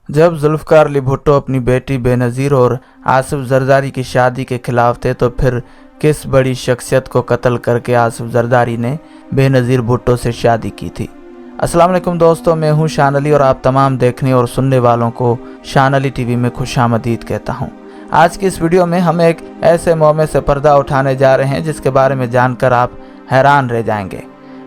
जब जुल्फ़िकार अली भुट्टो अपनी बेटी बेनज़ीर और आसिफ ज़रदारी की शादी के खिलाफ थे तो फिर किस बड़ी शख्सियत को कत्ल करके आसिफ ज़रदारी ने बेनज़ीर भुट्टो से शादी की थी। अस्सलाम वालेकुम दोस्तों, मैं हूं शान अली और आप तमाम देखने और सुनने वालों को शान अली टीवी में खुशामदीद कहता हूं। आज की इस वीडियो में हम एक ऐसे मौके से पर्दा उठाने जा रहे हैं जिसके बारे में जानकर आप हैरान रह जाएंगे।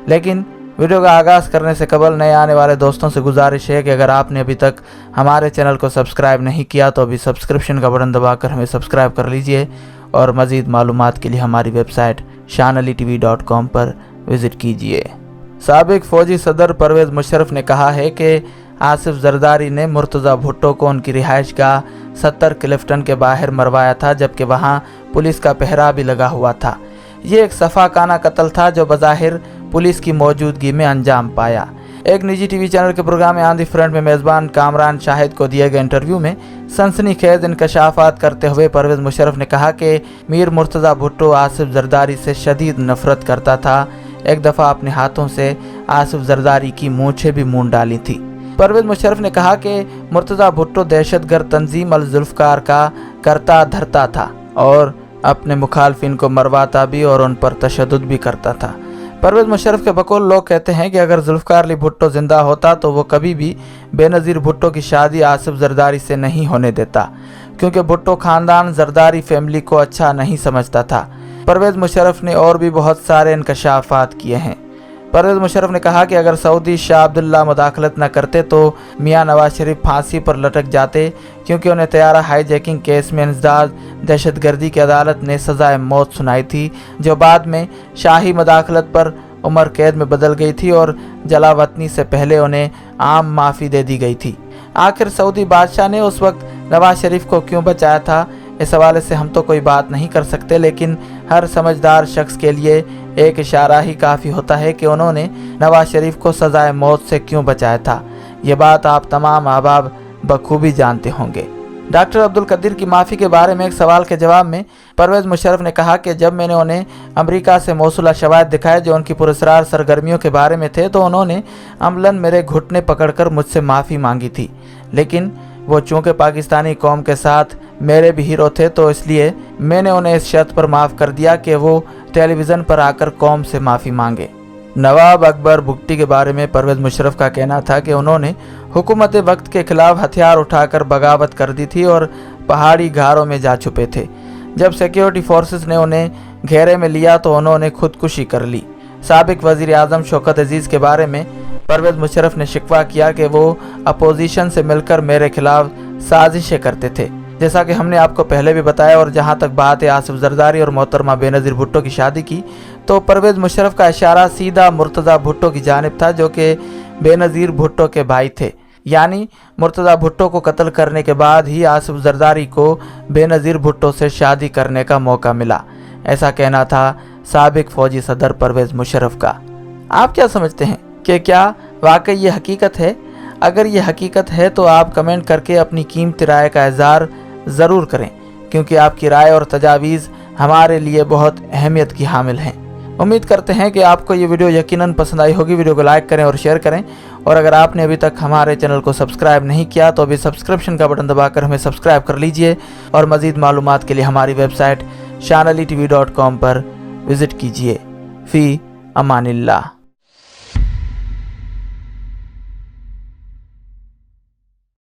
लेकिन वीडियो का आगाज़ करने से कबल नए आने वाले दोस्तों से गुजारिश है कि अगर आपने अभी तक हमारे चैनल को सब्सक्राइब नहीं किया तो अभी सब्सक्रिप्शन का बटन दबाकर हमें सब्सक्राइब कर लीजिए और मज़ीद मालूमात के लिए हमारी वेबसाइट shanalitv.com पर विज़िट कीजिए। साबिक फ़ौजी सदर परवेज़ मुशर्रफ ने कहा है कि आसिफ ज़रदारी ने मुर्तज़ा भुट्टो को उनकी रिहाइश गाह 70 क्लिफ्टन के बाहर मरवाया था, जबकि वहाँ पुलिस का पहरा भी लगा हुआ था। ये एक सफ़ाकाना कत्ल था जो बज़ाहिर पुलिस की मौजूदगी में अंजाम पाया। एक निजी टीवी चैनल के प्रोग्राम ऑन द फ्रंट में मेज़बान कामरान शाहिद को दिए गए इंटरव्यू में सनसनीखेज़ इंकशाफात करते हुए परवेज़ मुशर्रफ ने कहा कि मीर मुर्तज़ा भुट्टो आसिफ ज़रदारी से शदीद नफ़रत करता था। एक दफ़ा अपने हाथों से आसिफ ज़रदारी की मूंछें भी मूंड डाली थी। परवेज़ मुशर्रफ ने कहा कि मुर्तज़ा भुट्टो दहशतगर्द तंजीम अल जुल्फ़िकार का करता धरता था और अपने मुखालफिन को मरवाता भी और उन पर तशद्दुद भी करता था। परवेज़ मुशर्रफ के बकौल लोग कहते हैं कि अगर जुल्फ़िकार अली भुट्टो ज़िंदा होता तो वो कभी भी बेनज़ीर भुट्टो की शादी आसिफ ज़रदारी से नहीं होने देता, क्योंकि भुट्टो ख़ानदान ज़रदारी फैमिली को अच्छा नहीं समझता था। परवेज़ मुशर्रफ ने और भी बहुत सारे इंकशाफात किए हैं। परवेज़ मुशर्रफ ने कहा कि अगर सऊदी शाह अब्दुल्ला मुदाखलत न करते तो मियाँ नवाज शरीफ फांसी पर लटक जाते, क्योंकि उन्हें तैयारा हाईजैकिंग केस में इंसदाद दहशतगर्दी की अदालत ने सज़ाए मौत सुनाई थी, जो बाद में शाही मुदाखलत पर उम्र कैद में बदल गई थी और जलावतनी से पहले उन्हें आम माफ़ी दे दी गई थी। आखिर सऊदी बादशाह ने उस वक्त नवाज शरीफ को क्यों बचाया था, इस हवाले से हम तो कोई बात नहीं कर सकते, लेकिन हर समझदार शख्स के लिए एक इशारा ही काफ़ी होता है कि उन्होंने नवाज शरीफ को सज़ाए मौत से क्यों बचाया था। ये बात आप तमाम अहबाब बखूबी जानते होंगे। डॉक्टर अब्दुल कदीर की माफ़ी के बारे में एक सवाल के जवाब में परवेज़ मुशर्रफ ने कहा कि जब मैंने उन्हें अमेरिका से मौसूला शवाहिद दिखाए जो उनकी पुरस्रार सरगर्मियों के बारे में थे, तो उन्होंने अमलन मेरे घुटने पकड़कर मुझसे माफ़ी मांगी थी, लेकिन वो चूँकि पाकिस्तानी कौम के साथ मेरे भी हीरो थे तो इसलिए मैंने उन्हें इस शर्त पर माफ़ कर दिया कि वो टेलीविज़न पर आकर कौम से माफ़ी मांगे। नवाब अकबर भुट्टी के बारे में परवेज़ मुशर्रफ का कहना था कि उन्होंने हुकूमत वक्त के खिलाफ हथियार उठाकर बगावत कर दी थी और पहाड़ी घारों में जा छुपे थे। जब सिक्योरिटी फोर्सेस ने उन्हें घेरे में लिया तो उन्होंने खुदकुशी कर ली। साबिक वज़ीर आज़म शौकत अजीज़ के बारे में परवेज़ मुशर्रफ ने शिकवा किया कि वो अपोजिशन से मिलकर मेरे खिलाफ साजिशें करते थे। जैसा कि हमने आपको पहले भी बताया, और जहां तक बात है आसिफ ज़रदारी और मोहतरमा बेनज़ीर भुट्टो की शादी की, तो परवेज़ मुशर्रफ का इशारा सीधा मुर्तज़ा भुट्टो की जानिब था, जो कि बेनज़ीर भुट्टो के भाई थे। यानी मुर्तज़ा भुट्टो को कत्ल करने के बाद ही आसिफ ज़रदारी को बेनज़ीर भुट्टो से शादी करने का मौका मिला। ऐसा कहना था साबिक फ़ौजी सदर परवेज़ मुशर्रफ का। आप क्या समझते हैं कि क्या वाकई ये हकीकत है? अगर ये हकीकत है तो आप कमेंट करके अपनी कीमती राय का इज़हार ज़रूर करें, क्योंकि आपकी राय और तजावीज़ हमारे लिए बहुत अहमियत की हामिल हैं। उम्मीद करते हैं कि आपको ये वीडियो यकीनन पसंद आई होगी। वीडियो को लाइक करें और शेयर करें, और अगर आपने अभी तक हमारे चैनल को सब्सक्राइब नहीं किया तो अभी सब्सक्रिप्शन का बटन दबाकर हमें सब्सक्राइब कर लीजिए और मज़ीद मालूमात के लिए हमारी वेबसाइट shanalitv.com पर विज़िट कीजिए। फ़ी अमानिल्लाह।